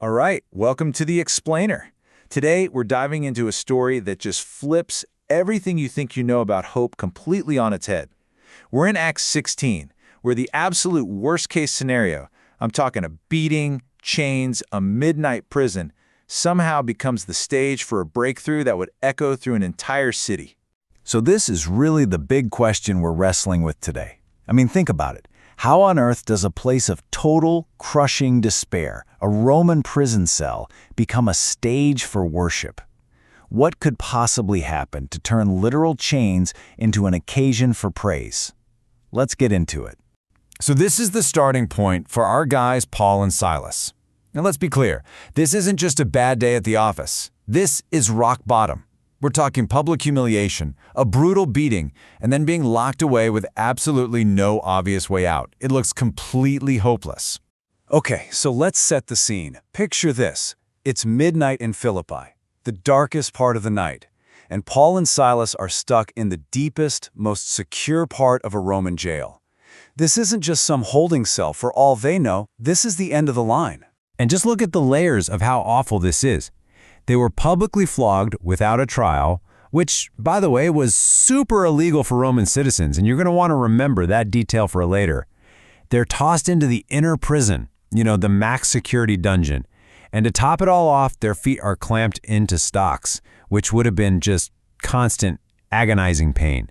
All right, welcome to The Explainer. Today, we're diving into a story that just flips everything you think you know about hope completely on its head. We're in Acts 16, where the absolute worst-case scenario, I'm talking a beating, chains, a midnight prison, somehow becomes the stage for a breakthrough that would echo through an entire city. So this is really the big question we're wrestling with today. I mean, think about it. How on earth does a place of total, crushing despair, a Roman prison cell, become a stage for worship? What could possibly happen to turn literal chains into an occasion for praise? Let's get into it. So this is the starting point for our guys Paul and Silas. Now let's be clear, this isn't just a bad day at the office. This is rock bottom. We're talking public humiliation, a brutal beating, and then being locked away with absolutely no obvious way out. It looks completely hopeless. Okay, so let's set the scene. Picture this. It's midnight in Philippi, the darkest part of the night, and Paul and Silas are stuck in the deepest, most secure part of a Roman jail. This isn't just some holding cell. For all they know, this is the end of the line. And just look at the layers of how awful this is. They were publicly flogged without a trial, which, by the way, was super illegal for Roman citizens, and you're going to want to remember that detail for later. They're tossed into the inner prison, the max security dungeon, and to top it all off, their feet are clamped into stocks, which would have been just constant, agonizing pain.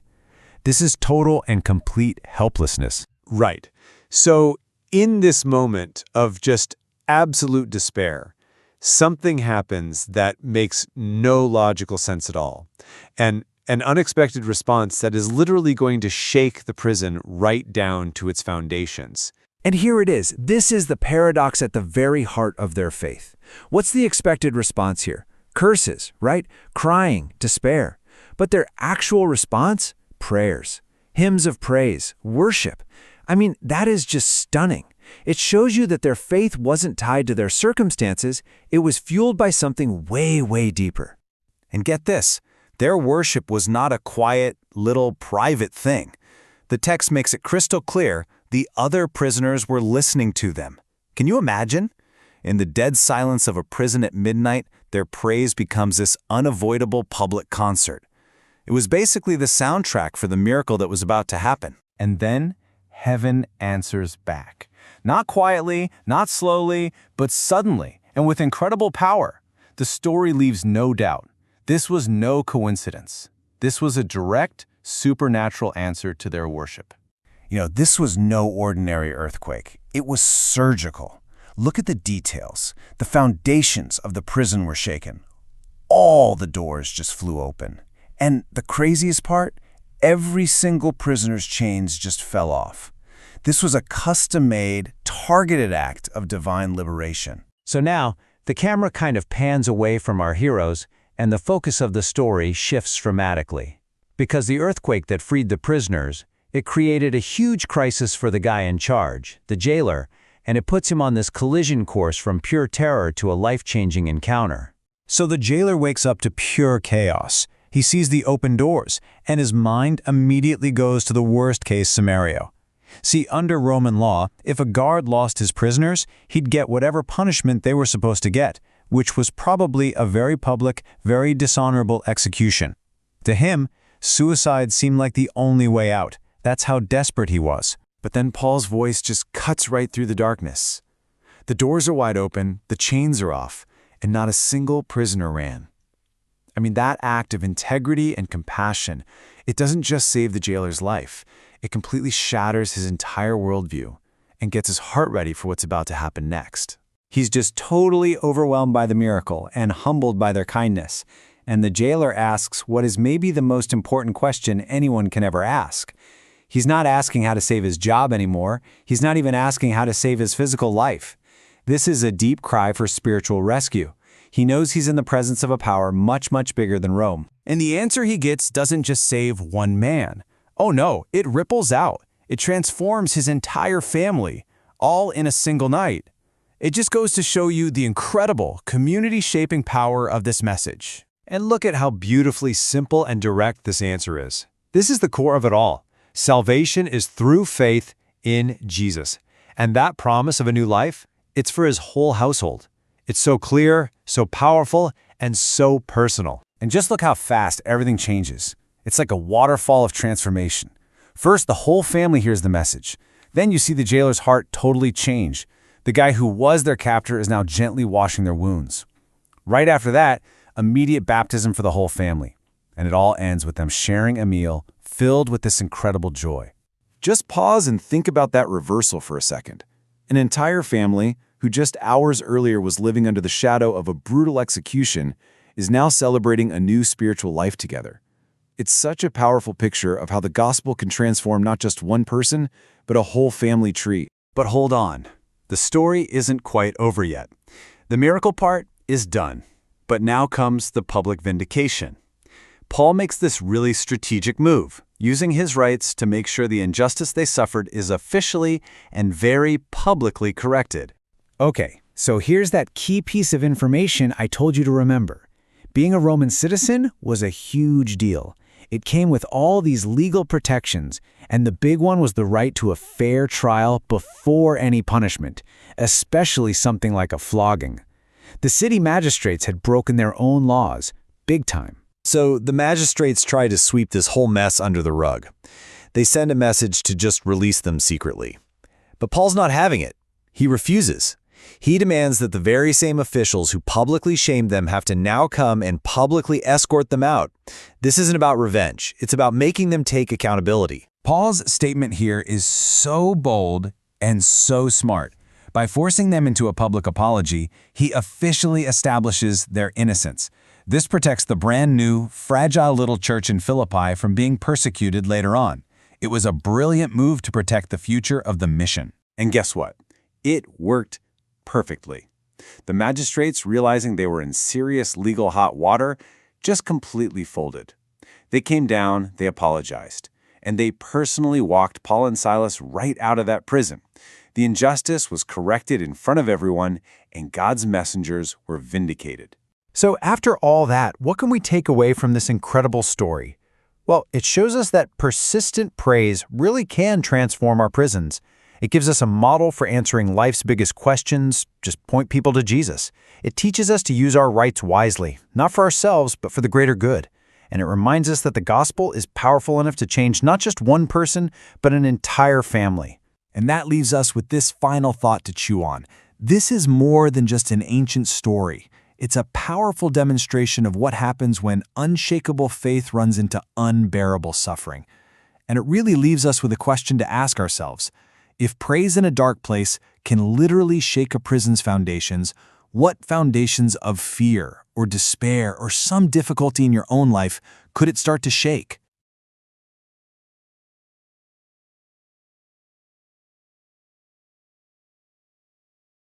This is total and complete helplessness. Right. So in this moment of just absolute despair, something happens that makes no logical sense at all. And an unexpected response that is literally going to shake the prison right down to its foundations. And here it is. This is the paradox at the very heart of their faith. What's the expected response here? Curses, right? Crying, despair. But their actual response? Prayers, hymns of praise, worship. I mean, that is just stunning. It shows you that their faith wasn't tied to their circumstances. It was fueled by something way, way deeper. And get this, their worship was not a quiet, little, private thing. The text makes it crystal clear the other prisoners were listening to them. Can you imagine? In the dead silence of a prison at midnight, their praise becomes this unavoidable public concert. It was basically the soundtrack for the miracle that was about to happen. And then heaven answers back. Not quietly, not slowly, but suddenly, and with incredible power. The story leaves no doubt. This was no coincidence. This was a direct, supernatural answer to their worship. This was no ordinary earthquake. It was surgical. Look at the details. The foundations of the prison were shaken. All the doors just flew open. And the craziest part, every single prisoner's chains just fell off. This was a custom-made, targeted act of divine liberation. So now, the camera kind of pans away from our heroes, and the focus of the story shifts dramatically. Because the earthquake that freed the prisoners, it created a huge crisis for the guy in charge, the jailer, and it puts him on this collision course from pure terror to a life-changing encounter. So the jailer wakes up to pure chaos. He sees the open doors, and his mind immediately goes to the worst-case scenario. See, under Roman law, if a guard lost his prisoners, he'd get whatever punishment they were supposed to get, which was probably a very public, very dishonorable execution. To him, suicide seemed like the only way out. That's how desperate he was. But then Paul's voice just cuts right through the darkness. The doors are wide open, the chains are off, and not a single prisoner ran. I mean, that act of integrity and compassion, it doesn't just save the jailer's life. It completely shatters his entire worldview and gets his heart ready for what's about to happen next. He's just totally overwhelmed by the miracle and humbled by their kindness. And the jailer asks what is maybe the most important question anyone can ever ask. He's not asking how to save his job anymore. He's not even asking how to save his physical life. This is a deep cry for spiritual rescue. He knows he's in the presence of a power much, much bigger than Rome. And the answer he gets doesn't just save one man. Oh no, it ripples out. It transforms his entire family, all in a single night. It just goes to show you the incredible community-shaping power of this message. And look at how beautifully simple and direct this answer is. This is the core of it all. Salvation is through faith in Jesus. And that promise of a new life, it's for his whole household. It's so clear, so powerful, and so personal. And just look how fast everything changes. It's like a waterfall of transformation. First, the whole family hears the message. Then you see the jailer's heart totally change. The guy who was their captor is now gently washing their wounds. Right after that, immediate baptism for the whole family. And it all ends with them sharing a meal filled with this incredible joy. Just pause and think about that reversal for a second. An entire family, who just hours earlier was living under the shadow of a brutal execution, is now celebrating a new spiritual life together. It's such a powerful picture of how the gospel can transform not just one person, but a whole family tree. But hold on. The story isn't quite over yet. The miracle part is done. But now comes the public vindication. Paul makes this really strategic move, using his rights to make sure the injustice they suffered is officially and very publicly corrected. Okay, so here's that key piece of information I told you to remember. Being a Roman citizen was a huge deal. It came with all these legal protections, and the big one was the right to a fair trial before any punishment, especially something like a flogging. The city magistrates had broken their own laws, big time. So the magistrates try to sweep this whole mess under the rug. They send a message to just release them secretly. But Paul's not having it. He refuses. He demands that the very same officials who publicly shamed them have to now come and publicly escort them out. This isn't about revenge. It's about making them take accountability. Paul's statement here is so bold and so smart. By forcing them into a public apology, he officially establishes their innocence. This protects the brand new, fragile little church in Philippi from being persecuted later on. It was a brilliant move to protect the future of the mission. And guess what? It worked perfectly. The magistrates, realizing they were in serious legal hot water, just completely folded. They came down, they apologized, and they personally walked Paul and Silas right out of that prison. The injustice was corrected in front of everyone, and God's messengers were vindicated. So after all that, what can we take away from this incredible story? Well, it shows us that persistent praise really can transform our prisons. It gives us a model for answering life's biggest questions. Just point people to Jesus. It teaches us to use our rights wisely, not for ourselves, but for the greater good. And it reminds us that the gospel is powerful enough to change not just one person, but an entire family. And that leaves us with this final thought to chew on. This is more than just an ancient story. It's a powerful demonstration of what happens when unshakable faith runs into unbearable suffering. And it really leaves us with a question to ask ourselves. If praise in a dark place can literally shake a prison's foundations, what foundations of fear or despair or some difficulty in your own life could it start to shake?